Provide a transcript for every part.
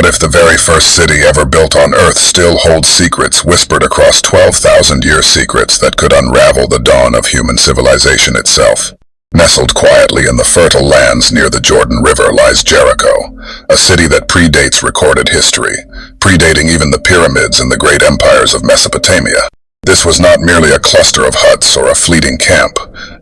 What if the very first city ever built on Earth still holds secrets whispered across 12,000-year secrets that could unravel the dawn of human civilization itself? Nestled quietly in the fertile lands near the Jordan River lies Jericho, a city that predates recorded history, predating even the pyramids and the great empires of Mesopotamia. This was not merely a cluster of huts or a fleeting camp.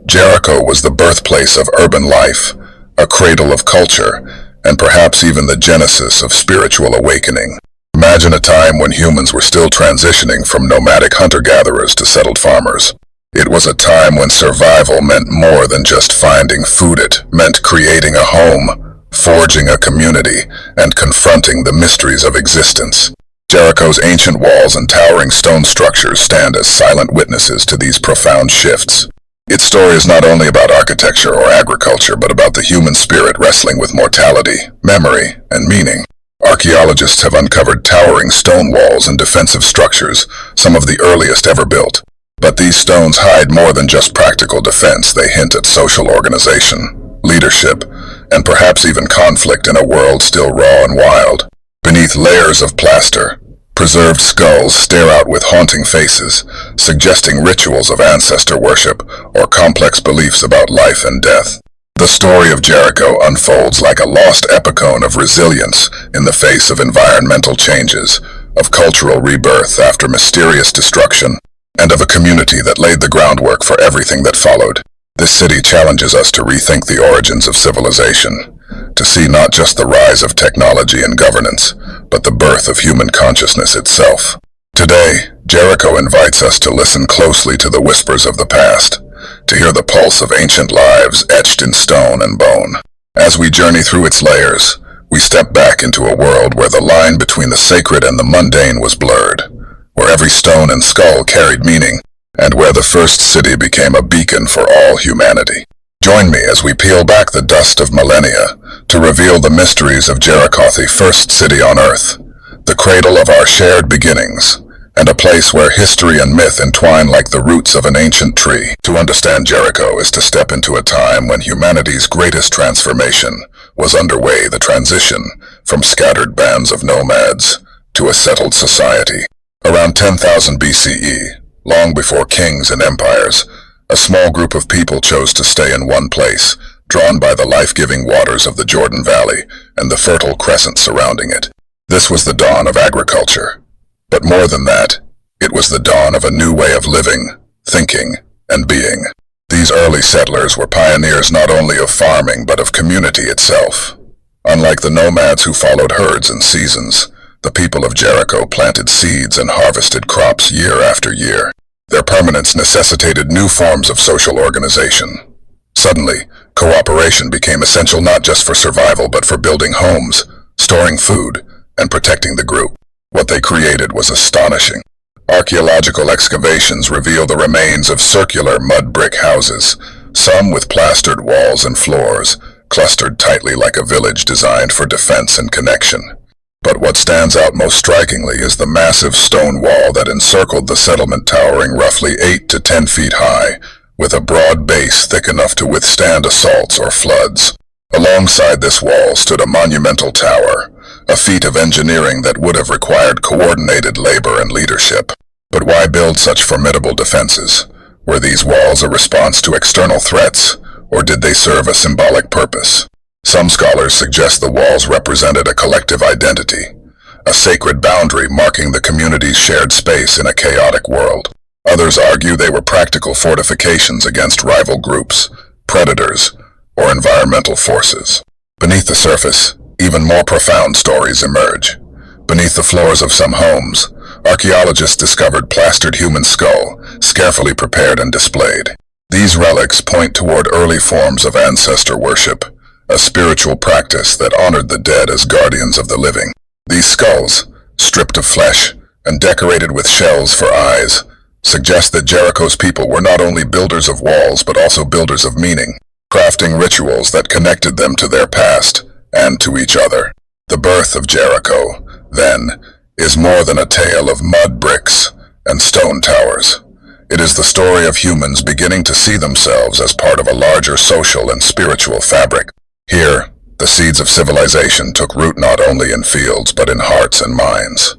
Jericho was the birthplace of urban life, a cradle of culture, and perhaps even the genesis of spiritual awakening. Imagine a time when humans were still transitioning from nomadic hunter-gatherers to settled farmers. It was a time when survival meant more than just finding food. It meant creating a home, forging a community, and confronting the mysteries of existence. Jericho's ancient walls and towering stone structures stand as silent witnesses to these profound shifts. Its story is not only about architecture or agriculture, but about the human spirit wrestling with mortality, memory, and meaning. Archaeologists have uncovered towering stone walls and defensive structures, some of the earliest ever built. But these stones hide more than just practical defense. They hint at social organization, leadership, and perhaps even conflict in a world still raw and wild. Beneath layers of plaster, preserved skulls stare out with haunting faces, suggesting rituals of ancestor worship or complex beliefs about life and death. The story of Jericho unfolds like a lost epicone of resilience in the face of environmental changes, of cultural rebirth after mysterious destruction, and of a community that laid the groundwork for everything that followed. This city challenges us to rethink the origins of civilization, to see not just the rise of technology and governance, but the birth of human consciousness itself. Today, Jericho invites us to listen closely to the whispers of the past, to hear the pulse of ancient lives etched in stone and bone. As we journey through its layers, we step back into a world where the line between the sacred and the mundane was blurred, where every stone and skull carried meaning, and where the first city became a beacon for all humanity. Join me as we peel back the dust of millennia to reveal the mysteries of Jericho, the first city on Earth, the cradle of our shared beginnings, and a place where history and myth entwine like the roots of an ancient tree. To understand Jericho is to step into a time when humanity's greatest transformation was underway, the transition from scattered bands of nomads to a settled society. Around 10,000 BCE, long before kings and empires, a small group of people chose to stay in one place, drawn by the life-giving waters of the Jordan Valley and the fertile crescent surrounding it. This was the dawn of agriculture. But more than that, it was the dawn of a new way of living, thinking, and being. These early settlers were pioneers not only of farming but of community itself. Unlike the nomads who followed herds and seasons, the people of Jericho planted seeds and harvested crops year after year. Their permanence necessitated new forms of social organization. Suddenly, cooperation became essential not just for survival but for building homes, storing food, and protecting the group. What they created was astonishing. Archaeological excavations reveal the remains of circular mud brick houses, some with plastered walls and floors, clustered tightly like a village designed for defense and connection. But what stands out most strikingly is the massive stone wall that encircled the settlement, towering roughly 8 to 10 feet high, with a broad base thick enough to withstand assaults or floods. Alongside this wall stood a monumental tower, a feat of engineering that would have required coordinated labor and leadership. But why build such formidable defenses? Were these walls a response to external threats, or did they serve a symbolic purpose? Some scholars suggest the walls represented a collective identity, a sacred boundary marking the community's shared space in a chaotic world. Others argue they were practical fortifications against rival groups, predators, or environmental forces. Beneath the surface, even more profound stories emerge. Beneath the floors of some homes, archaeologists discovered plastered human skull, carefully prepared and displayed. These relics point toward early forms of ancestor worship, a spiritual practice that honored the dead as guardians of the living. These skulls, stripped of flesh and decorated with shells for eyes, suggest that Jericho's people were not only builders of walls but also builders of meaning, crafting rituals that connected them to their past and to each other. The birth of Jericho, then, is more than a tale of mud bricks and stone towers. It is the story of humans beginning to see themselves as part of a larger social and spiritual fabric. Here, The seeds of civilization took root not only in fields but in hearts and minds.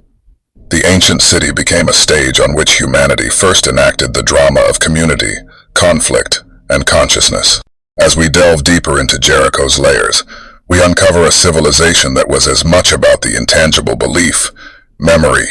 The ancient city became a stage on which humanity first enacted the drama of community, conflict, and consciousness. As we delve deeper into Jericho's layers, we uncover a civilization that was as much about the intangible belief, memory,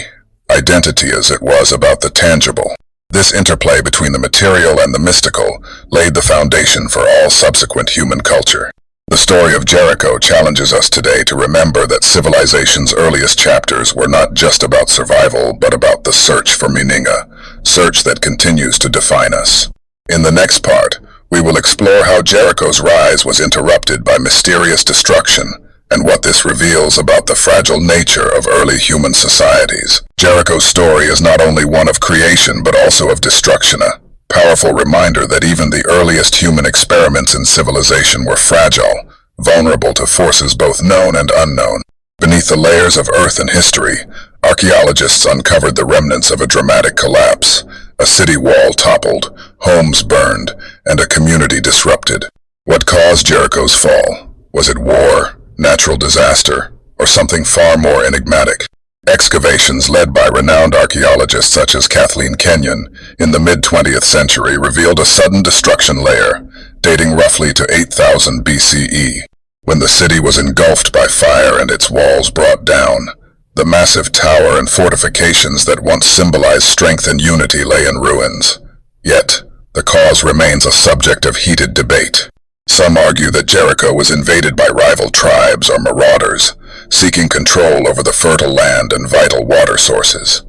identity as it was about the tangible. This interplay between the material and the mystical laid the foundation for all subsequent human culture. The story of Jericho challenges us today to remember that civilization's earliest chapters were not just about survival, but about the search for meaning, a search that continues to define us. In the next part, we will explore how Jericho's rise was interrupted by mysterious destruction and what this reveals about the fragile nature of early human societies. Jericho's story is not only one of creation but also of destruction, a powerful reminder that even the earliest human experiments in civilization were fragile, vulnerable to forces both known and unknown. Beneath the layers of earth and history, archaeologists uncovered the remnants of a dramatic collapse. A city wall toppled, homes burned, and a community disrupted. What caused Jericho's fall? Was it war, natural disaster, or something far more enigmatic? Excavations led by renowned archaeologists such as Kathleen Kenyon in the mid-20th century revealed a sudden destruction layer, dating roughly to 8000 BCE. When the city was engulfed by fire and its walls brought down, the massive tower and fortifications that once symbolized strength and unity lay in ruins. Yet, the cause remains a subject of heated debate. Some argue that Jericho was invaded by rival tribes or marauders, seeking control over the fertile land and vital water sources.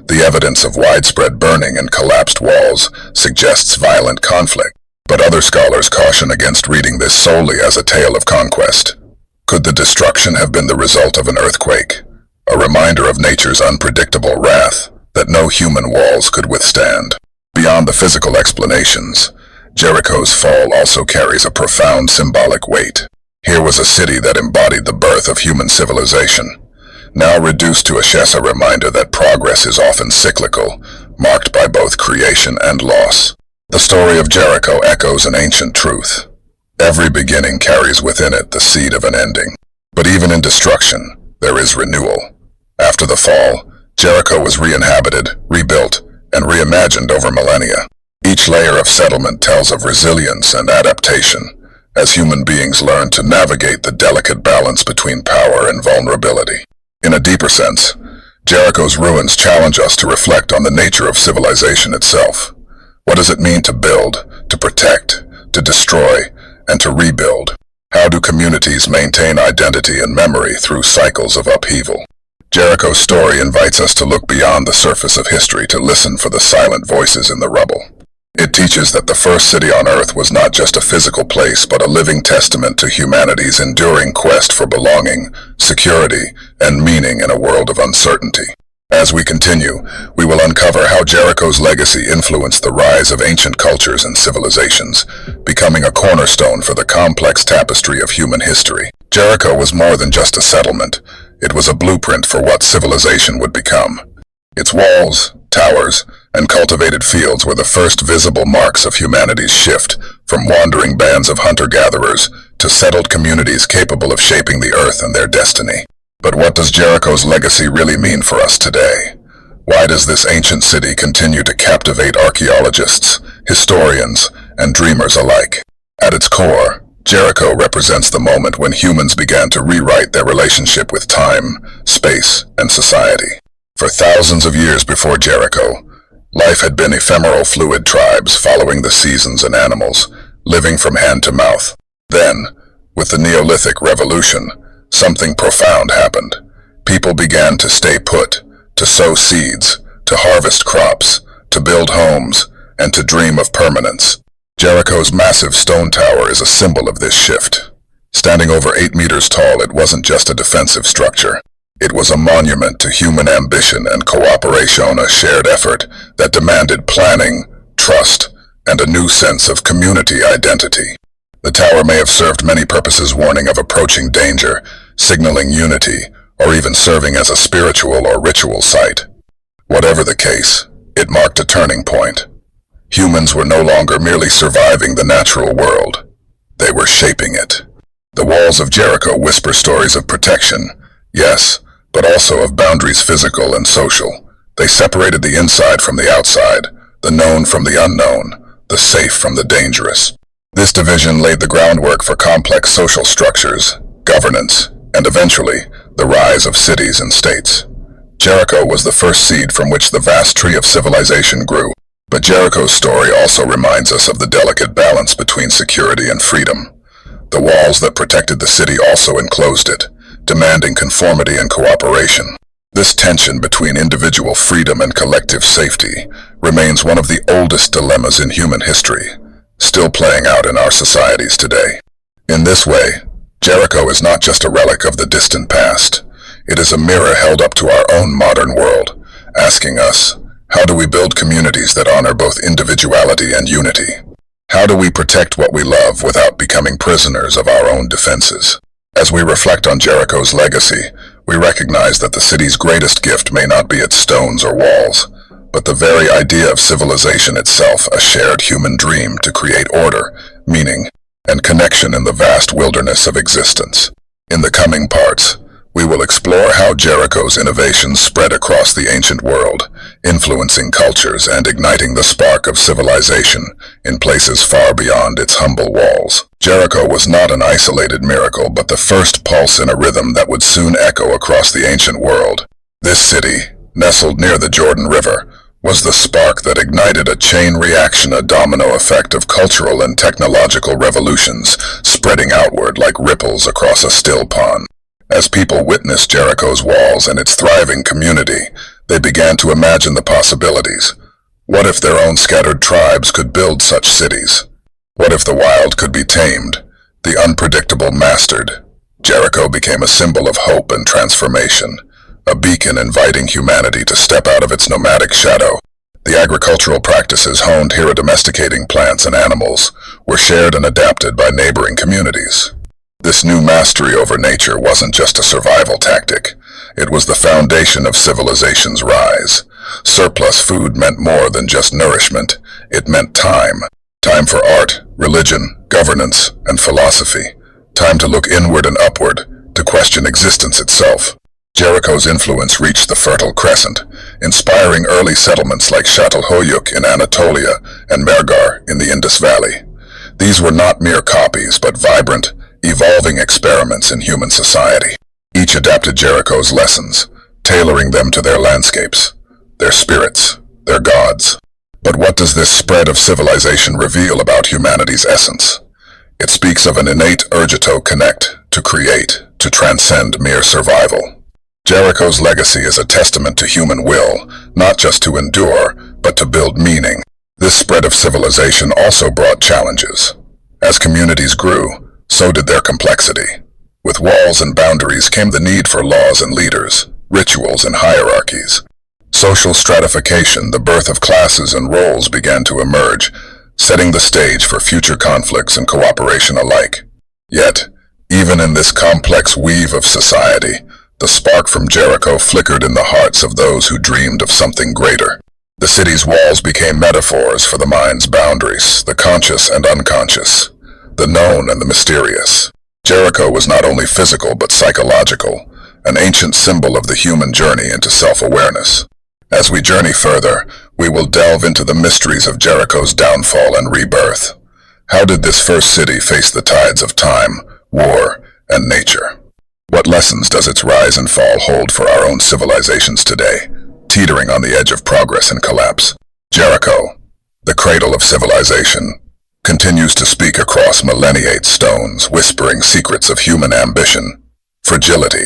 The evidence of widespread burning and collapsed walls suggests violent conflict, but other scholars caution against reading this solely as a tale of conquest. Could the destruction have been the result of an earthquake? A reminder of nature's unpredictable wrath that no human walls could withstand. Beyond the physical explanations, Jericho's fall also carries a profound symbolic weight. Here was a city that embodied the birth of human civilization, now reduced to ashes, a reminder that progress is often cyclical, marked by both creation and loss. The story of Jericho echoes an ancient truth. Every beginning carries within it the seed of an ending. But even in destruction, there is renewal. After the fall, Jericho was re-inhabited, rebuilt, and reimagined over millennia. Each layer of settlement tells of resilience and adaptation, as human beings learn to navigate the delicate balance between power and vulnerability. In a deeper sense, Jericho's ruins challenge us to reflect on the nature of civilization itself. What does it mean to build, to protect, to destroy, and to rebuild? How do communities maintain identity and memory through cycles of upheaval? Jericho's story invites us to look beyond the surface of history, to listen for the silent voices in the rubble. It teaches that the first city on earth was not just a physical place, but a living testament to humanity's enduring quest for belonging, security, and meaning in a world of uncertainty. As we continue, we will uncover how Jericho's legacy influenced the rise of ancient cultures and civilizations, becoming a cornerstone for the complex tapestry of human history. Jericho was more than just a settlement. It was a blueprint for what civilization would become. Its walls, towers, and cultivated fields were the first visible marks of humanity's shift from wandering bands of hunter-gatherers to settled communities capable of shaping the earth and their destiny. But what does Jericho's legacy really mean for us today? Why does this ancient city continue to captivate archaeologists, historians, and dreamers alike? At its core, Jericho represents the moment when humans began to rewrite their relationship with time, space, and society. For thousands of years before Jericho, life had been ephemeral, fluid tribes following the seasons and animals, living from hand to mouth. Then, with the Neolithic revolution, something profound happened. People began to stay put, to sow seeds, to harvest crops, to build homes, and to dream of permanence. Jericho's massive stone tower is a symbol of this shift. Standing over 8 meters tall, it wasn't just a defensive structure. It was a monument to human ambition and cooperation, a shared effort that demanded planning, trust, and a new sense of community identity. The tower may have served many purposes, warning of approaching danger, signaling unity, or even serving as a spiritual or ritual site. Whatever the case, it marked a turning point. Humans were no longer merely surviving the natural world. They were shaping it. The walls of Jericho whisper stories of protection, yes, but also of boundaries physical and social. They separated the inside from the outside, the known from the unknown, the safe from the dangerous. This division laid the groundwork for complex social structures, governance, and eventually, the rise of cities and states. Jericho was the first seed from which the vast tree of civilization grew. But Jericho's story also reminds us of the delicate balance between security and freedom. The walls that protected the city also enclosed it, demanding conformity and cooperation. This tension between individual freedom and collective safety remains one of the oldest dilemmas in human history, still playing out in our societies today. In this way, Jericho is not just a relic of the distant past. It is a mirror held up to our own modern world, asking us, how do we build communities that honor both individuality and unity? How do we protect what we love without becoming prisoners of our own defenses? As we reflect on Jericho's legacy, we recognize that the city's greatest gift may not be its stones or walls, but the very idea of civilization itself, a shared human dream to create order, meaning, and connection in the vast wilderness of existence. In the coming parts, we will explore how Jericho's innovations spread across the ancient world, influencing cultures and igniting the spark of civilization in places far beyond its humble walls. Jericho was not an isolated miracle, but the first pulse in a rhythm that would soon echo across the ancient world. This city, nestled near the Jordan River, was the spark that ignited a chain reaction, a domino effect of cultural and technological revolutions, spreading outward like ripples across a still pond. As people witnessed Jericho's walls and its thriving community, they began to imagine the possibilities. What if their own scattered tribes could build such cities? What if the wild could be tamed, the unpredictable mastered? Jericho became a symbol of hope and transformation, a beacon inviting humanity to step out of its nomadic shadow. The agricultural practices honed here domesticating plants and animals were shared and adapted by neighboring communities. This new mastery over nature wasn't just a survival tactic. It was the foundation of civilization's rise. Surplus food meant more than just nourishment. It meant time. Time for art, religion, governance, and philosophy. Time to look inward and upward, to question existence itself. Jericho's influence reached the Fertile Crescent, inspiring early settlements like Çatalhöyük in Anatolia and Mergar in the Indus Valley. These were not mere copies, but vibrant, evolving experiments in human society. Each adapted Jericho's lessons, tailoring them to their landscapes, their spirits, their gods. But what does this spread of civilization reveal about humanity's essence? It speaks of an innate urge to connect, to create, to transcend mere survival. Jericho's legacy is a testament to human will, not just to endure, but to build meaning. This spread of civilization also brought challenges. As communities grew, so did their complexity. With walls and boundaries came the need for laws and leaders, rituals and hierarchies. Social stratification, the birth of classes and roles began to emerge, setting the stage for future conflicts and cooperation alike. Yet, even in this complex weave of society, the spark from Jericho flickered in the hearts of those who dreamed of something greater. The city's walls became metaphors for the mind's boundaries, the conscious and unconscious, the known and the mysterious. Jericho was not only physical but psychological, an ancient symbol of the human journey into self-awareness. As we journey further, we will delve into the mysteries of Jericho's downfall and rebirth. How did this first city face the tides of time, war, and nature? What lessons does its rise and fall hold for our own civilizations today, teetering on the edge of progress and collapse? Jericho, the cradle of civilization, continues to speak across millenniate stones, whispering secrets of human ambition, fragility,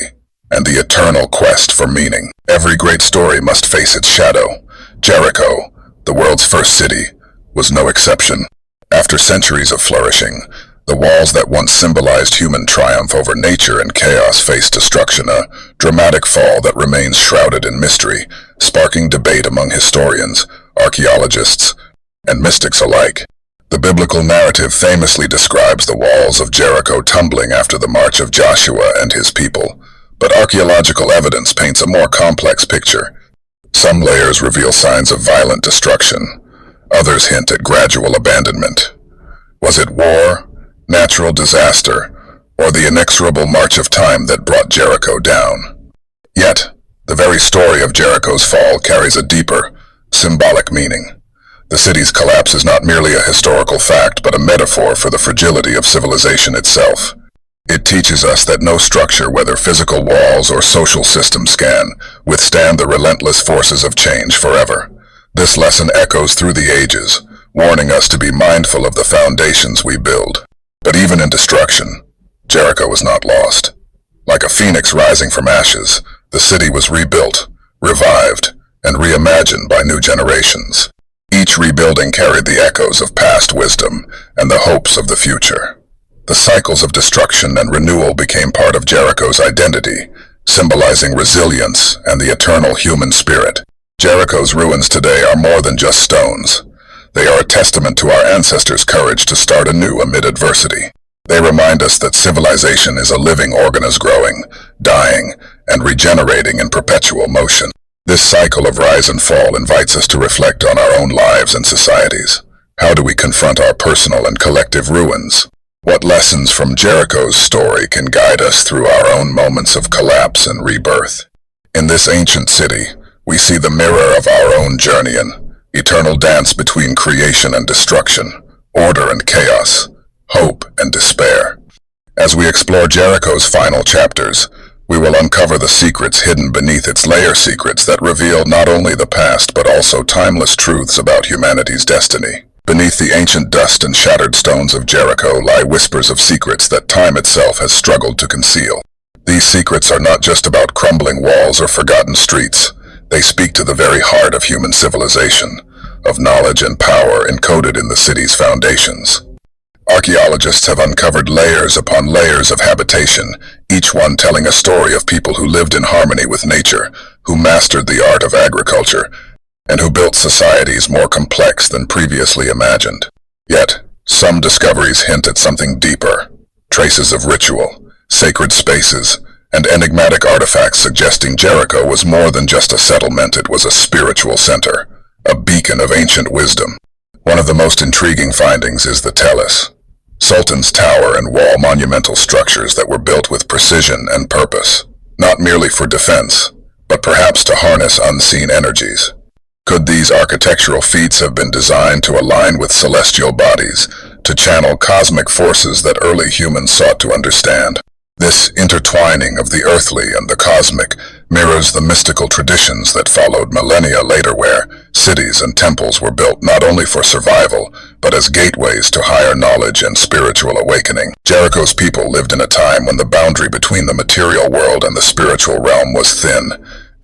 and the eternal quest for meaning. Every great story must face its shadow. Jericho, the world's first city, was no exception. After centuries of flourishing, the walls that once symbolized human triumph over nature and chaos faced destruction, a dramatic fall that remains shrouded in mystery, sparking debate among historians, archaeologists, and mystics alike. The biblical narrative famously describes the walls of Jericho tumbling after the march of Joshua and his people, but archaeological evidence paints a more complex picture. Some layers reveal signs of violent destruction, others hint at gradual abandonment. Was it war, natural disaster, or the inexorable march of time that brought Jericho down. Yet, the very story of Jericho's fall carries a deeper, symbolic meaning. The city's collapse is not merely a historical fact, but a metaphor for the fragility of civilization itself. It teaches us that no structure, whether physical walls or social systems, can withstand the relentless forces of change forever. This lesson echoes through the ages, warning us to be mindful of the foundations we build. But even in destruction, Jericho was not lost. Like a phoenix rising from ashes, the city was rebuilt, revived, and reimagined by new generations. Each rebuilding carried the echoes of past wisdom and the hopes of the future. The cycles of destruction and renewal became part of Jericho's identity, symbolizing resilience and the eternal human spirit. Jericho's ruins today are more than just stones. They are a testament to our ancestors' courage to start anew amid adversity. They remind us that civilization is a living organism growing, dying, and regenerating in perpetual motion. This cycle of rise and fall invites us to reflect on our own lives and societies. How do we confront our personal and collective ruins? What lessons from Jericho's story can guide us through our own moments of collapse and rebirth? In this ancient city, we see the mirror of our own journey, an eternal dance between creation and destruction, order and chaos, hope and despair. As we explore Jericho's final chapters, we will uncover the secrets hidden beneath its layer, secrets that reveal not only the past but also timeless truths about humanity's destiny. Beneath the ancient dust and shattered stones of Jericho lie whispers of secrets that time itself has struggled to conceal. These secrets are not just about crumbling walls or forgotten streets. They speak to the very heart of human civilization, of knowledge and power encoded in the city's foundations. Archaeologists have uncovered layers upon layers of habitation, each one telling a story of people who lived in harmony with nature, who mastered the art of agriculture, and who built societies more complex than previously imagined. Yet, some discoveries hint at something deeper, traces of ritual, sacred spaces, and enigmatic artifacts suggesting Jericho was more than just a settlement. It was a spiritual center, a beacon of ancient wisdom. One of the most intriguing findings is the Tellus, Sultan's tower and wall, monumental structures that were built with precision and purpose, not merely for defense, but perhaps to harness unseen energies. Could these architectural feats have been designed to align with celestial bodies, to channel cosmic forces that early humans sought to understand? This intertwining of the earthly and the cosmic mirrors the mystical traditions that followed millennia later, where cities and temples were built not only for survival, but as gateways to higher knowledge and spiritual awakening. Jericho's people lived in a time when the boundary between the material world and the spiritual realm was thin.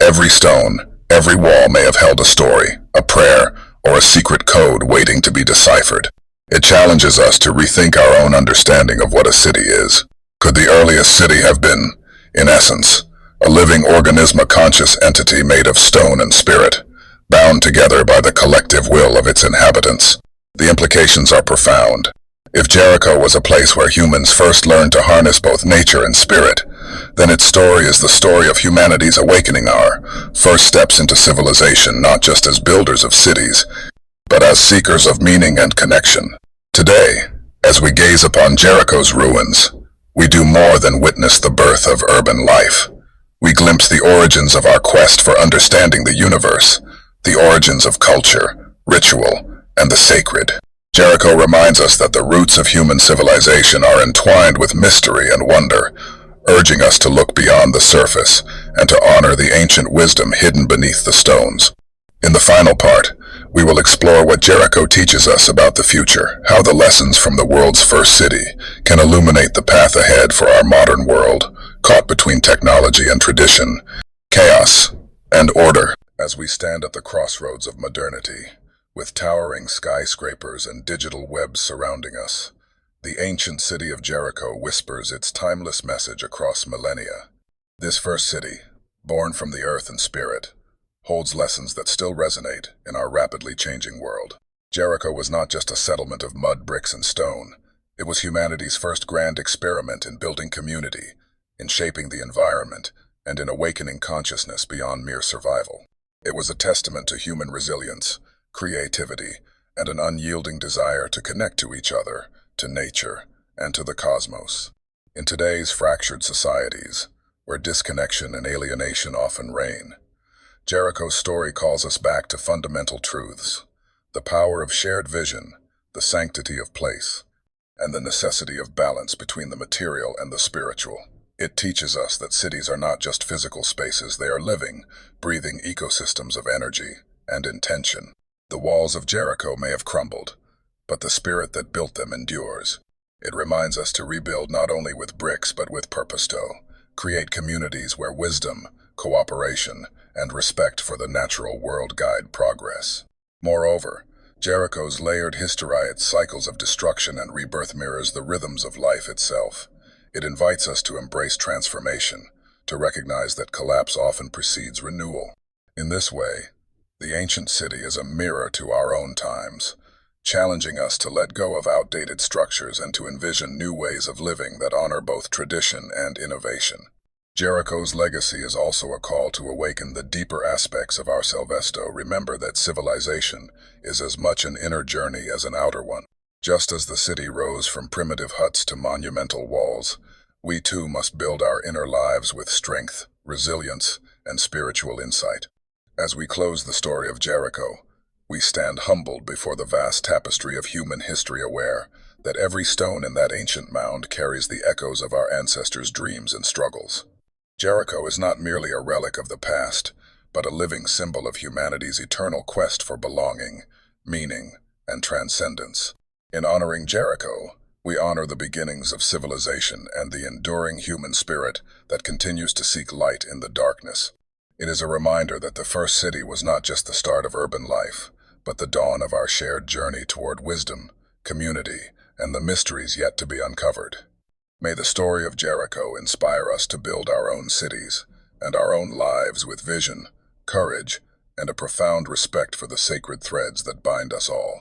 Every stone, every wall may have held a story, a prayer, or a secret code waiting to be deciphered. It challenges us to rethink our own understanding of what a city is. Could the earliest city have been, in essence, a living organism, a conscious entity made of stone and spirit, bound together by the collective will of its inhabitants? The implications are profound. If Jericho was a place where humans first learned to harness both nature and spirit, then its story is the story of humanity's awakening, our first steps into civilization, not just as builders of cities, but as seekers of meaning and connection. Today, as we gaze upon Jericho's ruins, we do more than witness the birth of urban life. We glimpse the origins of our quest for understanding the universe, the origins of culture, ritual, and the sacred. Jericho reminds us that the roots of human civilization are entwined with mystery and wonder, urging us to look beyond the surface and to honor the ancient wisdom hidden beneath the stones. In the final part, we will explore what Jericho teaches us about the future, how the lessons from the world's first city can illuminate the path ahead for our modern world, caught between technology and tradition, chaos and order. As we stand at the crossroads of modernity, with towering skyscrapers and digital webs surrounding us, the ancient city of Jericho whispers its timeless message across millennia. This first city, born from the earth and spirit, holds lessons that still resonate in our rapidly changing world. Jericho was not just a settlement of mud, bricks, and stone. It was humanity's first grand experiment in building community, in shaping the environment, and in awakening consciousness beyond mere survival. It was a testament to human resilience, creativity, and an unyielding desire to connect to each other, to nature, and to the cosmos. In today's fractured societies, where disconnection and alienation often reign, Jericho's story calls us back to fundamental truths: the power of shared vision, the sanctity of place, and the necessity of balance between the material and the spiritual. It teaches us that cities are not just physical spaces, they are living, breathing ecosystems of energy and intention. The walls of Jericho may have crumbled, but the spirit that built them endures. It reminds us to rebuild not only with bricks but with purpose to create communities where wisdom, cooperation, and respect for the natural world guide progress. Moreover, Jericho's layered history, its cycles of destruction and rebirth, mirrors the rhythms of life itself. It invites us to embrace transformation, to recognize that collapse often precedes renewal. In this way, the ancient city is a mirror to our own times, challenging us to let go of outdated structures and to envision new ways of living that honor both tradition and innovation. Jericho's legacy is also a call to awaken the deeper aspects of our Salvesto. Remember that civilization is as much an inner journey as an outer one. Just as the city rose from primitive huts to monumental walls, we too must build our inner lives with strength, resilience, and spiritual insight. As we close the story of Jericho, we stand humbled before the vast tapestry of human history, aware that every stone in that ancient mound carries the echoes of our ancestors' dreams and struggles. Jericho is not merely a relic of the past, but a living symbol of humanity's eternal quest for belonging, meaning, and transcendence. In honoring Jericho, we honor the beginnings of civilization and the enduring human spirit that continues to seek light in the darkness. It is a reminder that the first city was not just the start of urban life, but the dawn of our shared journey toward wisdom, community, and the mysteries yet to be uncovered. May the story of Jericho inspire us to build our own cities and our own lives with vision, courage, and a profound respect for the sacred threads that bind us all.